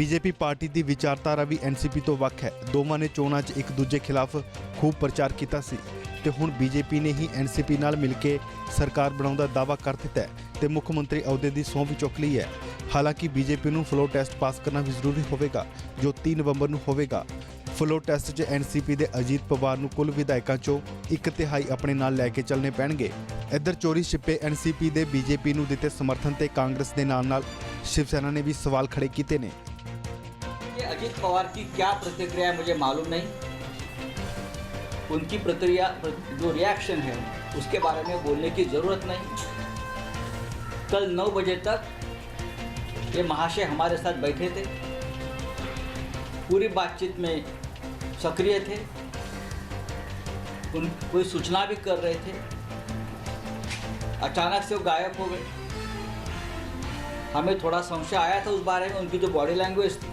BJP party ਦੀ ਵਿਚਾਰਧਾਰਾ ਵੀ NCP ਤੋਂ ਵੱਖ ਹੈ। ਦੋਵਾਂ ਨੇ ਚੋਣਾਂ 'ਚ ਇੱਕ ਦੂਜੇ ਖਿਲਾਫ ਖੂਬ ਪ੍ਰਚਾਰ ਕੀਤਾ ਸੀ ਤੇ ਹੁਣ ਬੀਜੇਪੀ ਨੇ ਹੀ ਐਨਸੀਪੀ ਨਾਲ ਮਿਲ ਕੇ ਸਰਕਾਰ ਬਣਾਉਣ ਦਾ ਦਾਅਵਾ ਕਰ ਦਿੱਤਾ ਹੈ ਤੇ ਮੁੱਖ ਮੰਤਰੀ ਅਹੁਦੇ ਦੀ ਸਹੁੰ ਵੀ ਚੁੱਕ ਲਈ ਹੈ। ਹਾਲਾਂਕਿ ਬੀਜੇਪੀ ਨੂੰ ਫਲੋ ਟੈਸਟ ਪਾਸ ਕਰਨਾ ਵੀ ਜ਼ਰੂਰੀ ਹੋਵੇਗਾ ਜੋ 3 ਨਵੰਬਰ ਨੂੰ ਹੋਵੇਗਾ। ਫਲੋ ਟੈਸਟ 'ਚ ਐਨਸੀਪੀ ਦੇ ਅਜੀਤ ਪਵਾਰ ਨੂੰ ਕੁੱਲ ਵਿਧਾਇਕਾਂ 'ਚੋਂ 1/3 ਆਪਣੇ ਨਾਲ ਲੈ ਕੇ ਚੱਲਣੇ ਪੈਣਗੇ। ਇੱਧਰ ਚੋਰੀ ਛਿਪੇ ਐਨਸੀਪੀ ਦੇ ਬੀਜੇਪੀ ਨੂੰ ਦਿੱਤੇ ਸਮर्थन ਤੇ ਕਾਂग्रेस ਦੇ ਨਾਲ शिव सेना ने भी सवाल खड़े किए ने। अजीत पवार की क्या प्रतिक्रिया है मुझे मालूम नहीं। उनकी प्रतिक्रिया जो रिएक्शन है उसके बारे में बोलने की ज़रूरत नहीं। कल 9 बजे तक ये महाशय हमारे साथ बैठे थे, पूरी बातचीत में सक्रिय थे, कोई सूचना भी कर रहे थे। अचानक से वो गायब हो गए। हमें थोड़ा संशय आया था उस बारे में, उनकी जो बॉडी लैंग्वेज थी,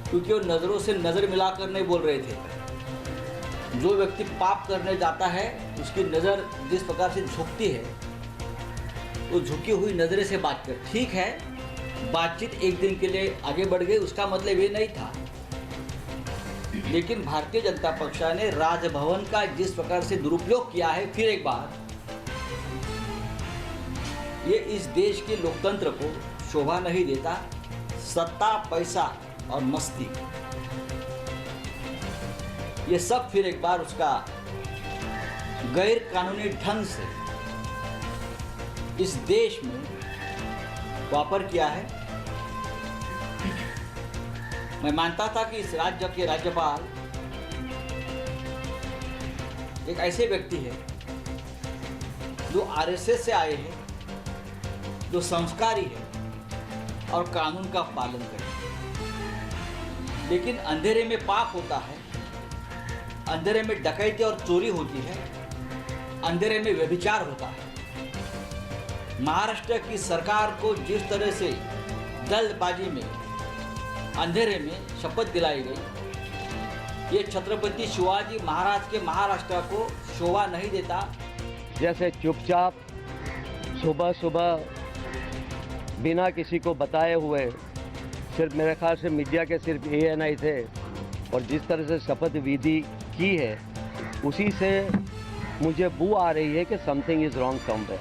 क्योंकि वो नज़रों से नज़र मिलाकर नहीं बोल रहे थे। जो व्यक्ति पाप करने जाता है उसकी नज़र जिस प्रकार से झुकती है, वो झुकी हुई नज़रें से बात कर, ठीक है बातचीत एक दिन के लिए आगे बढ़ गई, उसका मतलब ये नहीं था। लेकिन भारतीय जनता पक्ष ने राजभवन का जिस प्रकार से दुरुपयोग किया है, फिर एक बार ये इस देश के लोकतंत्र को शोभा नहीं देता। सत्ता, पैसा और मस्ती, ये सब फिर एक बार उसका गैर कानूनी ढंग से इस देश में वापर किया है। मैं मानता था कि इस राज्य के राज्यपाल एक ऐसे व्यक्ति है जो आरएसएस से आए हैं, जो संस्कारी है और कानून का पालन करे। लेकिन अंधेरे में पाप होता है, अंधेरे में डकैती और चोरी होती है, अंधेरे में व्यभिचार होता है। महाराष्ट्र की सरकार को जिस तरह से जल्दबाजी में अंधेरे में शपथ दिलाई गई, ये छत्रपति शिवाजी महाराज के महाराष्ट्र को शोभा नहीं देता। जैसे चुपचाप सुबह सुबह बिना किसी को बताए हुए, सिर्फ मेरे ख्याल से मीडिया के सिर्फ ANI थे, और जिस तरह से शपथ विधि की है उसी से मुझे बू आ रही है कि समथिंग इज़ रॉन्ग समवेयर।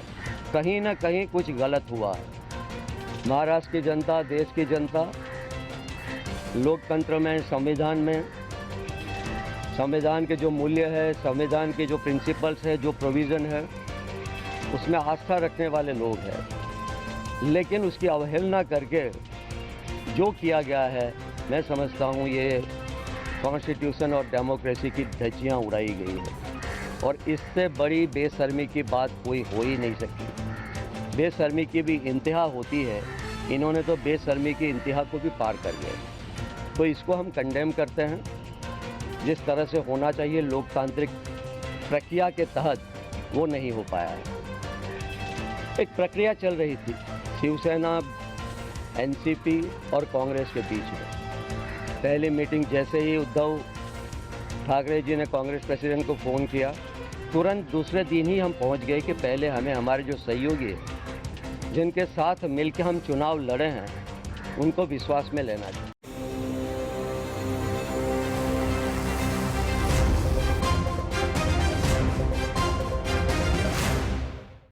कहीं ना कहीं कुछ गलत हुआ है। महाराष्ट्र की जनता, देश की जनता लोकतंत्र में, संविधान के जो मूल्य है, संविधान के जो प्रिंसिपल्स है, जो प्रोविज़न है, उसमें आस्था रखने वाले लोग हैं। लेकिन उसकी अवहेलना करके जो किया गया है, मैं समझता हूँ ये कॉन्स्टिट्यूशन और डेमोक्रेसी की धज्जियाँ उड़ाई गई है, और इससे बड़ी बेशर्मी की बात कोई हो ही नहीं सकती। बेशर्मी की भी इंतहा होती है, इन्होंने तो बेशर्मी की इंतहा को भी पार कर लिया। तो इसको हम कंडेम करते हैं। जिस तरह से होना चाहिए लोकतांत्रिक प्रक्रिया के तहत, वो नहीं हो पाया है। एक प्रक्रिया चल रही थी शिवसेना, एनसीपी और कांग्रेस के बीच में। पहली मीटिंग जैसे ही उद्धव ठाकरे जी ने कांग्रेस प्रेसिडेंट को फ़ोन किया, तुरंत दूसरे दिन ही हम पहुंच गए कि पहले हमें हमारे जो सहयोगी हैं, जिनके साथ मिलकर हम चुनाव लड़े हैं, उनको विश्वास में लेना चाहिए।